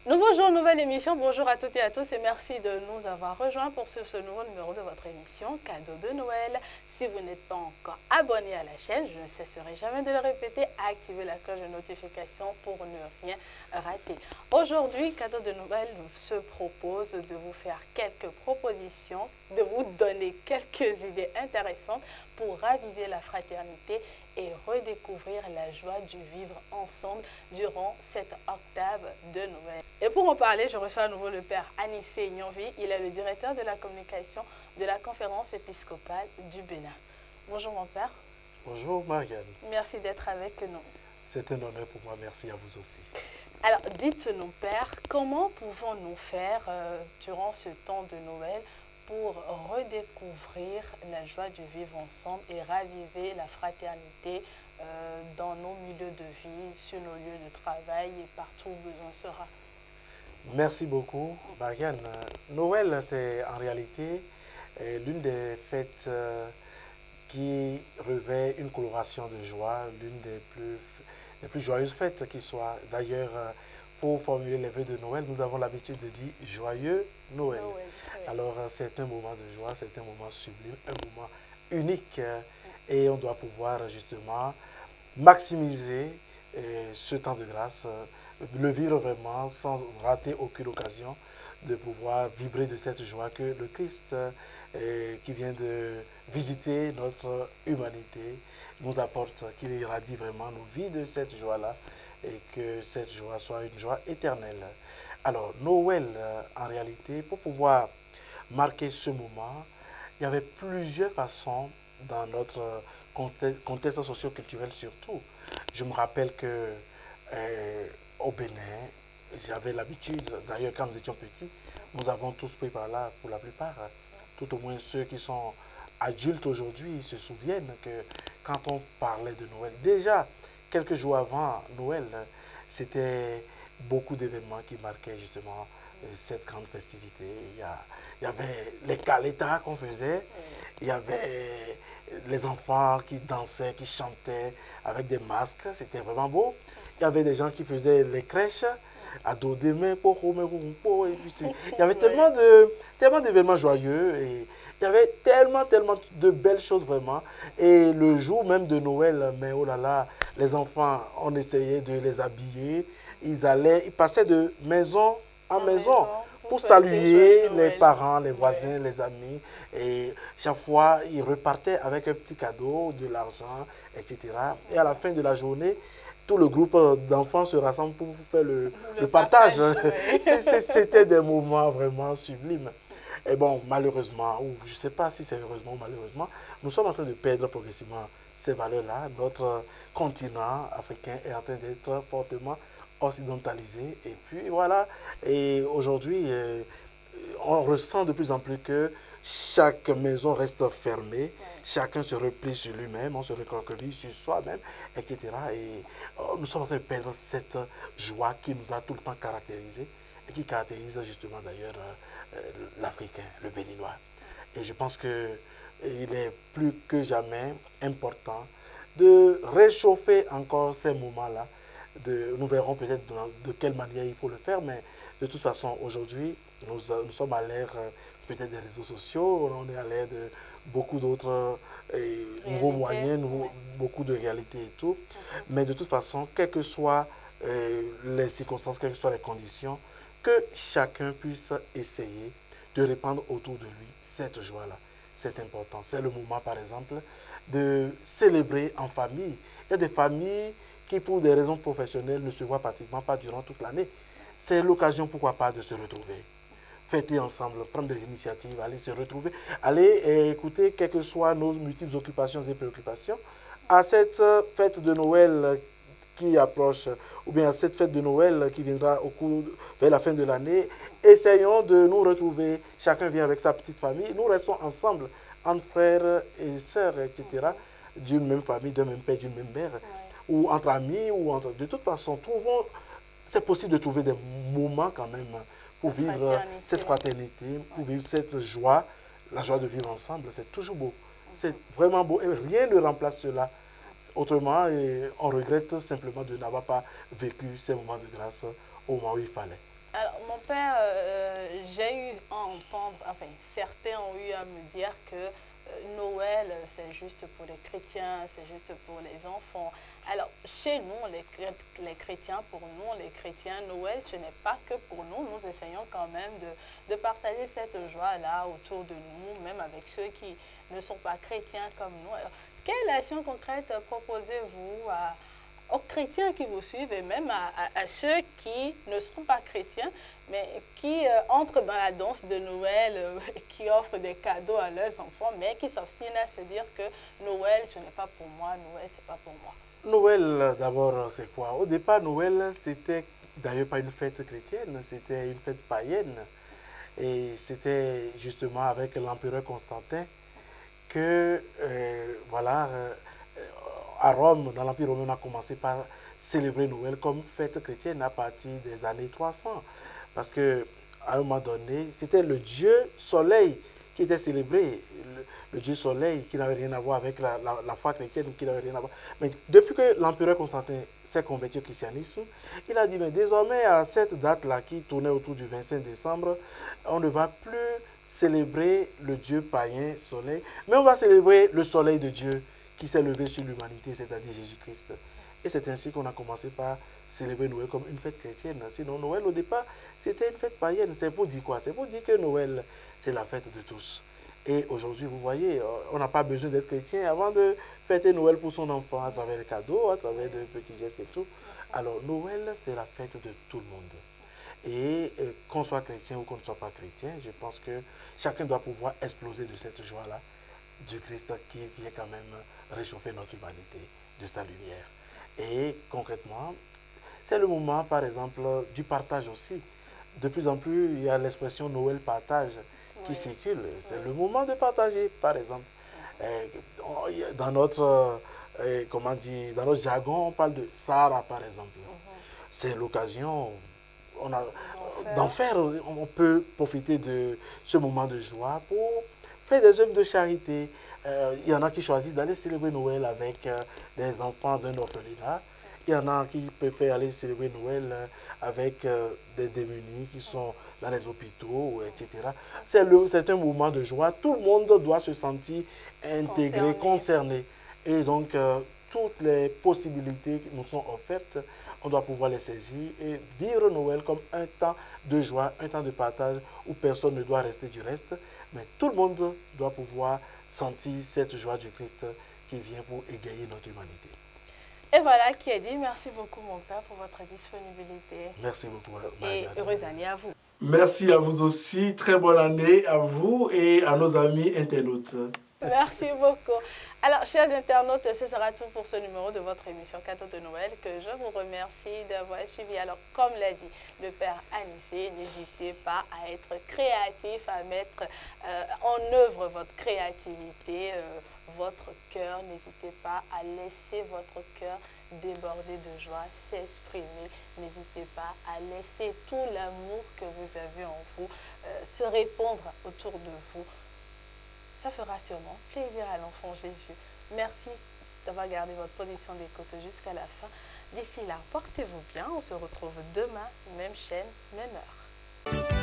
Nouveau jour, nouvelle émission. Bonjour à toutes et à tous et merci de nous avoir rejoints pour ce nouveau numéro de votre émission Cadeau de Noël. Si vous n'êtes pas encore abonné à la chaîne, je ne cesserai jamais de le répéter, activez la cloche de notification pour ne rien rater. Aujourd'hui, Cadeau de Noël se propose de vous faire quelques propositions, de vous donner quelques idées intéressantes pour raviver la fraternité et redécouvrir la joie du vivre ensemble durant cette octave de Noël. Et pour en parler, je reçois à nouveau le père Anissé Nyanvi. Il est le directeur de la communication de la conférence épiscopale du Bénin. Bonjour mon père. Bonjour Marianne. Merci d'être avec nous. C'est un honneur pour moi, merci à vous aussi. Alors dites-nous père, comment pouvons-nous faire durant ce temps de Noël pour redécouvrir la joie du vivre ensemble et raviver la fraternité dans nos milieux de vie, sur nos lieux de travail et partout où besoin sera. Merci beaucoup, Marianne. Noël, c'est en réalité l'une des fêtes qui revêt une coloration de joie, l'une des plus joyeuses fêtes qui soit. D'ailleurs, pour formuler les vœux de Noël, nous avons l'habitude de dire Joyeux Noël. Oui. Alors, c'est un moment de joie, c'est un moment sublime, un moment unique et on doit pouvoir justement maximiser ce temps de grâce, le vivre vraiment sans rater aucune occasion de pouvoir vibrer de cette joie que le Christ qui vient de visiter notre humanité nous apporte, qu'il irradie vraiment nos vies de cette joie-là et que cette joie soit une joie éternelle. Alors, Noël, en réalité, pour pouvoir marquer ce moment, il y avait plusieurs façons dans notre contexte socio-culturel surtout. Je me rappelle que au Bénin, j'avais l'habitude, d'ailleurs quand nous étions petits, nous avons tous pris par là pour la plupart, tout au moins ceux qui sont adultes aujourd'hui se souviennent que quand on parlait de Noël, déjà quelques jours avant Noël, c'était beaucoup d'événements qui marquaient justement cette grande festivité. Il y avait les caletas qu'on faisait, il y avait les enfants qui dansaient, qui chantaient avec des masques, c'était vraiment beau. Il y avait des gens qui faisaient les crèches, à dos des mains, et puis il y avait tellement d'événements joyeux, et il y avait tellement de belles choses vraiment. Et le jour même de Noël, mais oh là là, les enfants, on essayait de les habiller, ils passaient de maison en maison pour saluer les parents, les voisins, les amis. Et chaque fois, ils repartaient avec un petit cadeau, de l'argent, etc. Et à la fin de la journée, tout le groupe d'enfants se rassemble pour faire le partage. Ouais. C'était des moments vraiment sublimes. Et bon, malheureusement, ou je ne sais pas si c'est heureusement ou malheureusement, nous sommes en train de perdre progressivement ces valeurs-là. Notre continent africain est en train d'être fortement occidentalisé. Et puis voilà, et aujourd'hui, on ressent de plus en plus que chaque maison reste fermée, chacun se replie sur lui-même, on se recroqueville sur soi-même, etc. Et nous sommes en train de perdre cette joie qui nous a tout le temps caractérisé et qui caractérise justement d'ailleurs l'Africain, le Béninois. Et je pense qu'il est plus que jamais important de réchauffer encore ces moments-là. Nous verrons peut-être de quelle manière il faut le faire, mais de toute façon, aujourd'hui, nous sommes à l'ère peut-être des réseaux sociaux, on est à l'ère de beaucoup d'autres nouveaux moyens, beaucoup de réalités et tout. Mais de toute façon, quelles que soient les circonstances, quelles que soient les conditions, que chacun puisse essayer de répandre autour de lui cette joie-là. C'est important. C'est le moment, par exemple, de célébrer en famille. Il y a des familles qui, pour des raisons professionnelles, ne se voient pratiquement pas durant toute l'année. C'est l'occasion, pourquoi pas, de se retrouver. Fêter ensemble, prendre des initiatives, aller se retrouver, aller écouter, quelles que soient nos multiples occupations et préoccupations, à cette fête de Noël qui approche, ou bien à cette fête de Noël qui viendra vers la fin de l'année, essayons de nous retrouver, chacun vient avec sa petite famille, nous restons ensemble, entre frères et sœurs, etc., d'une même famille, d'un même père, d'une même mère, ou entre amis, ou entre... De toute façon, c'est possible de trouver des moments quand même pour vivre cette fraternité, pour vivre cette joie, la joie de vivre ensemble, c'est toujours beau. C'est vraiment beau et rien ne remplace cela. Autrement, on regrette simplement de n'avoir pas vécu ces moments de grâce au moment où il fallait. Alors, mon père, j'ai eu à entendre, enfin, certains ont eu à me dire que Noël, c'est juste pour les chrétiens, c'est juste pour les enfants. Alors, chez nous, les chrétiens, pour nous, les chrétiens, Noël, ce n'est pas que pour nous. Nous essayons quand même de partager cette joie-là autour de nous, même avec ceux qui ne sont pas chrétiens comme nous. Alors, quelle action concrète proposez-vous aux chrétiens qui vous suivent et même à ceux qui ne sont pas chrétiens, mais qui entrent dans la danse de Noël, qui offrent des cadeaux à leurs enfants, mais qui s'obstinent à se dire que Noël, ce n'est pas pour moi, Noël, c'est pas pour moi. Noël, d'abord, c'est quoi? Au départ, Noël, c'était d'ailleurs pas une fête chrétienne, c'était une fête païenne. Et c'était justement avec l'empereur Constantin que, voilà, à Rome, dans l'Empire romain, on a commencé par célébrer Noël comme fête chrétienne à partir des années 300. Parce que à un moment donné, c'était le dieu soleil qui était célébré, le dieu soleil qui n'avait rien à voir avec la foi chrétienne, qui n'avait rien à voir. Mais depuis que l'empereur Constantin s'est converti au christianisme, il a dit, mais désormais, à cette date-là qui tournait autour du 25 décembre, on ne va plus célébrer le dieu païen soleil, mais on va célébrer le soleil de Dieu qui s'est levé sur l'humanité, c'est-à-dire Jésus-Christ. Et c'est ainsi qu'on a commencé par célébrer Noël comme une fête chrétienne. Sinon, Noël, au départ, c'était une fête païenne. C'est pour dire quoi? C'est pour dire que Noël, c'est la fête de tous. Et aujourd'hui, vous voyez, on n'a pas besoin d'être chrétien avant de fêter Noël pour son enfant, à travers les cadeaux, à travers de petits gestes et tout. Alors, Noël, c'est la fête de tout le monde. Et qu'on soit chrétien ou qu'on ne soit pas chrétien, je pense que chacun doit pouvoir exploser de cette joie-là du Christ qui vient quand même réchauffer notre humanité de sa lumière. Et concrètement, c'est le moment, par exemple, du partage aussi. De plus en plus, il y a l'expression Noël partage qui circule. C'est le moment de partager, par exemple. Dans notre, comment dire, dans notre jargon, on parle de Sahara, par exemple. C'est l'occasion d'en faire. On peut profiter de ce moment de joie pour faire des œuvres de charité. Il y en a qui choisissent d'aller célébrer Noël avec des enfants d'un orphelinat. Il y en a qui préfèrent aller célébrer Noël avec des démunis qui sont dans les hôpitaux, etc. C'est un moment de joie. Tout le monde doit se sentir intégré, concerné. Et donc, toutes les possibilités qui nous sont offertes, on doit pouvoir les saisir et vivre Noël comme un temps de joie, un temps de partage où personne ne doit rester du reste, mais tout le monde doit pouvoir sentir cette joie du Christ qui vient pour égayer notre humanité. Et voilà qui est dit. Merci beaucoup, mon père, pour votre disponibilité. Merci beaucoup, Maria. Et heureuse année à vous. Merci à vous aussi. Très bonne année à vous et à nos amis internautes. Merci beaucoup. Alors, chers internautes, ce sera tout pour ce numéro de votre émission Cadeau de Noël que je vous remercie d'avoir suivi. Alors, comme l'a dit le Père Anissé, n'hésitez pas à être créatif, à mettre en œuvre votre créativité, votre cœur. N'hésitez pas à laisser votre cœur déborder de joie, s'exprimer. N'hésitez pas à laisser tout l'amour que vous avez en vous se répandre autour de vous. Ça fera sûrement plaisir à l'enfant Jésus. Merci d'avoir gardé votre position d'écoute jusqu'à la fin. D'ici là, portez-vous bien. On se retrouve demain, même chaîne, même heure.